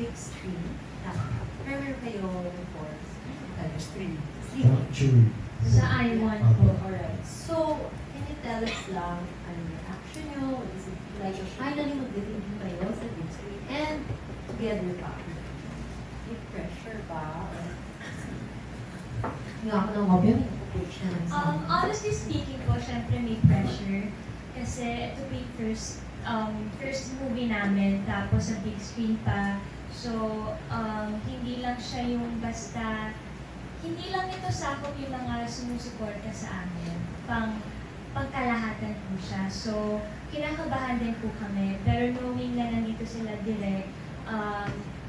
big screen. Meron kayo before? Stream. Stream. Sa I1 po. Alright. So, can you tell us lang, ano yung action nyo? Is it like finally mag-debut kayo sa big screen? And together pa? May pressure ba? Hindi ako ng mobile, may coach na lang sa Honestly speaking po, syempre may pressure. Kasi ito po yung first movie namin, tapos sa big screen pa. So, hindi lang siya yung basta, hindi lang ito sakop yung mga sumusuporta sa amin. Pangkalahatan po siya. So, kinakabahan din po kami. Pero knowing na nandito sila direct,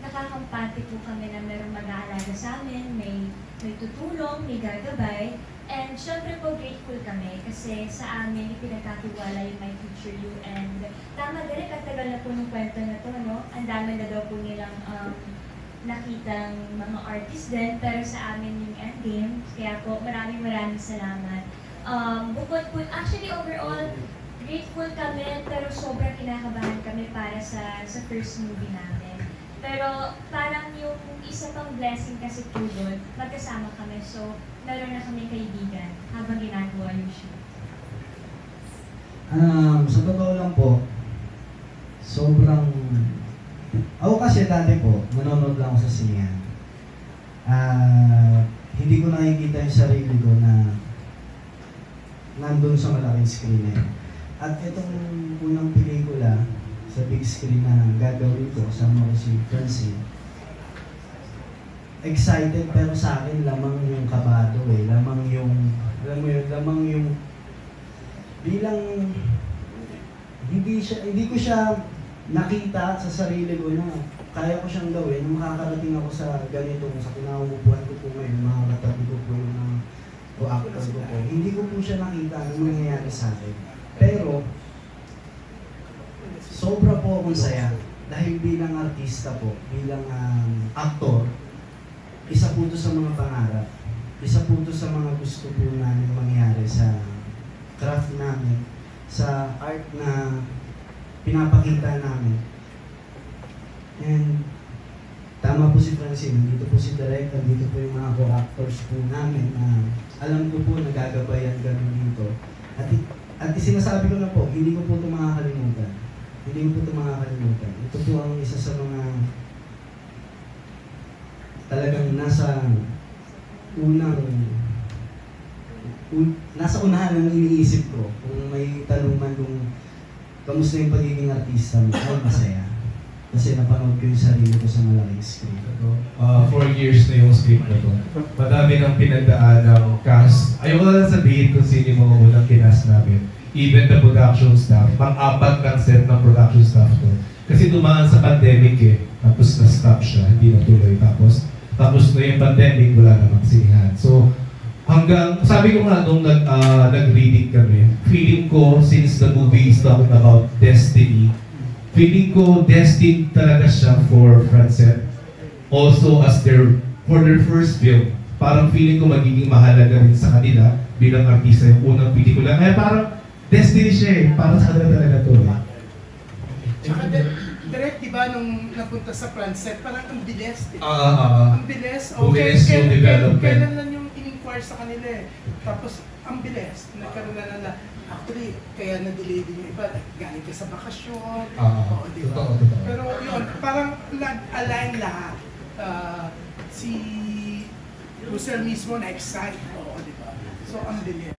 nakakampante po kami na merong mag-aalaga sa amin, may tutulong, may gagabay. And syempre po grateful kami kasi sa amin ipinagkatiwala yung My Future You. And tama direct, katagal na po ng kwento na to, no? Ang dami na daw po nilang nakitang mga artist din, pero sa amin yung endgame. Kaya po maraming salamat. Bukod po, actually overall, grateful kami, pero sobrang kinakabahan kami para sa first movie namin. Pero parang yung isa pang blessing kasi po doon, magkasama kami. So, meron na kami kaibigan habang ginagawa yung shoot. Sa totoo lang po, sobrang... Ako kasi dati po, nanonood lang ako sa sinehan. Hindi ko nakikita yung sarili ko na nandun sa malaking screen na yun. At itong unang pelikula sa big screen na gagawin ko, kasama ko si Francine, excited pero sa akin lamang yung kabado lamang yung, alam mo yun, lamang yung bilang hindi ko siya nakita sa sarili ko na kaya ko siyang gawin, makakarating ako sa ganito, sa kinauupuan ko po ngayon, mga katabi ko po yung actor ko po. Hindi ko po siya nakita anong nangyayari sa akin. Pero, sobra po akong saya dahil bilang artista po, bilang aktor, isa po ito sa mga pangarap. Isa po ito sa mga gusto po namin mangyari sa craft namin, sa art na pinapakita namin. And tama po si Francine, dito po si Direk, dito po yung mga co-actors po namin na alam ko po nagagabayan ganun dito. At sinasabi ko na po, hindi ko po ito makakalimutan. Hindi ko po ito makakalimutan. Ito po ang isa sa mga talagang nasa unahan ng iniisip ko. Kung may tanong man kung kamusta yung pagiging artista mo, ay masaya. Kasi napanood ko yung sarili ko sa malaking screen. 4 years na yung script na to. Madami nang pinagdaan ng cast. Ayoko na lang sabihin kung sino yung mga unang kinast namin. Even the production staff. Pang-apat ng set ng production staff to. Kasi dumaan sa pandemic Tapos na-stop siya, hindi natuloy. Tapos na yung pandemic, wala namang sinihan. So, hanggang, sabi ko nga nung nag-reading kami, feeling ko, since the movie is talking about destiny, feeling ko destined talaga siya for Francette. Also, for their first film, parang feeling ko magiging mahalaga rin sa kanila bilang artista yung unang pelikula. Kaya parang destiny siya para sa kanila talaga to. Tsaka direct, diba, nung napunta sa Francette, parang ang bilis. Ang bilis. Okay, yung development. Kailan lang yung in-inquire sa kanila Tapos, ang bilis. Nagkaroon na actually, kaya na-delay din yung iba. Galing ka sa bakasyon. Diba? Totoo. Pero yun, parang nag-align lahat. Si Lucille mismo na-excite. Diba? So, ang bilis.